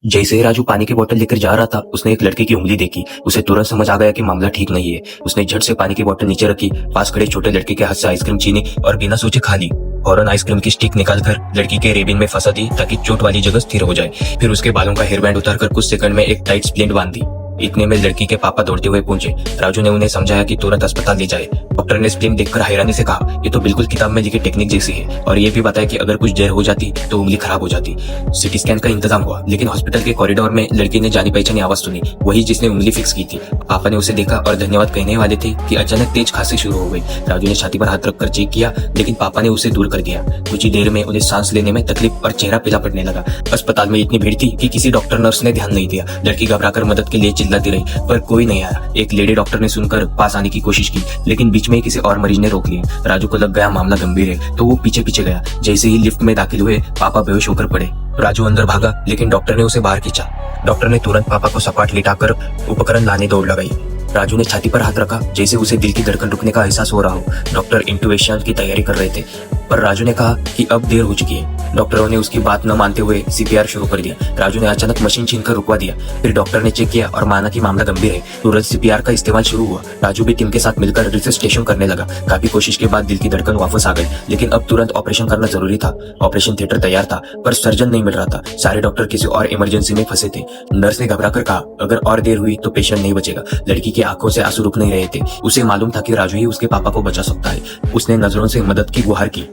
जैसे ही राजू पानी की बोतल लेकर जा रहा था, उसने एक लड़के की उंगली देखी। उसे तुरंत समझ आ गया कि मामला ठीक नहीं है। उसने झट से पानी की बोतल नीचे रखी, पास खड़े छोटे लड़के के हाथ से आइसक्रीम छीनी और बिना सोचे खा ली। फौरन आइसक्रीम की स्टिक निकालकर लड़की के रेबिन में फंसा दी ताकि चोट वाली जगह स्थिर हो जाए। फिर उसके बालों का हेयर बैंड उतारकर कुछ सेकंड में एक टाइट स्प्लिंट बांध दी। इतने में लड़की के पापा दौड़ते हुए पहुंचे। राजू ने उन्हें समझाया कि तुरंत अस्पताल ले जाए। डॉक्टर ने स्प्लिंट देखकर हैरानी से कहा, ये तो बिल्कुल किताब में लिखी टेक्निक जैसी है, और ये भी बताया कि अगर कुछ देर हो जाती तो उंगली खराब हो जाती। सिटी स्कैन का इंतजाम हुआ, लेकिन हॉस्पिटल के कॉरिडोर में लड़की ने जानी पहचानी आवाज सुनी, वही जिसने उंगली फिक्स की थी। पापा ने उसे देखा और धन्यवाद कहने वाले थे कि अचानक तेज खांसी शुरू हो गई। राजू ने छाती पर हाथ रखकर चेक किया, लेकिन पापा ने उसे दूर कर दिया। कुछ ही देर में उन्हें सांस लेने में तकलीफ और चेहरा पीला पड़ने लगा। अस्पताल में इतनी भीड़ थी कि किसी डॉक्टर नर्स ने ध्यान नहीं दिया। लड़की घबराकर मदद के लिए चिल्लाती रही, पर कोई नहीं आया। एक लेडी डॉक्टर ने सुनकर पास आने की कोशिश की, लेकिन बीच में ही किसी और मरीज ने रोक लिया। राजू को लग गया मामला गंभीर है, तो वो पीछे पीछे गया। जैसे ही लिफ्ट में दाखिल हुए, पापा बेहोश होकर पड़े। राजू अंदर भागा, लेकिन डॉक्टर ने उसे बाहर खींचा। डॉक्टर ने तुरंत पापा को सपाट लिटाकर उपकरण लाने दौड़ लगाई। राजू ने छाती पर हाथ रखा, जैसे उसे दिल की धड़कन रुकने का एहसास हो रहा हो। डॉक्टर इंटुबेशन की तैयारी कर रहे थे, पर राजू ने कहा कि अब देर हो चुकी है। डॉक्टरों ने उसकी बात न मानते हुए सीपीआर शुरू कर दिया। राजू ने अचानक मशीन छीनकर रुकवा दिया। फिर डॉक्टर ने चेक किया और माना कि मामला गंभीर है। तुरंत सीपीआर का इस्तेमाल शुरू हुआ। राजू भी टीम के साथ मिलकर रिसस्टेशन करने लगा। काफी कोशिश के बाद दिल की धड़कन वापस आ गई, लेकिन अब तुरंत ऑपरेशन करना जरूरी था। ऑपरेशन थिएटर तैयार था, पर सर्जन नहीं मिल रहा था। सारे डॉक्टर किसी और इमरजेंसी में फंसे थे। नर्स ने घबराकर कहा, अगर और देर हुई तो पेशेंट नहीं बचेगा। लड़की की आंखों से आंसू रुक नहीं रहे थे। उसे मालूम था कि राजू ही उसके पापा को बचा सकता है। उसने नजरों से मदद की गुहार की।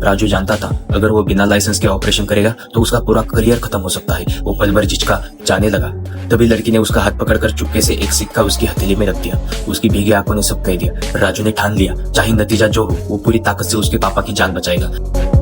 राजू जानता था, अगर वो बिना लाइसेंस के ऑपरेशन करेगा तो उसका पूरा करियर खत्म हो सकता है। वो पल भर झिझका, जाने लगा। तभी लड़की ने उसका हाथ पकड़कर चुपके से एक सिक्का उसकी हथेली में रख दिया। उसकी भीगी आंखों ने सब कह दिया। राजू ने ठान लिया, चाहे नतीजा जो हो, वो पूरी ताकत से उसके पापा की जान बचाएगा।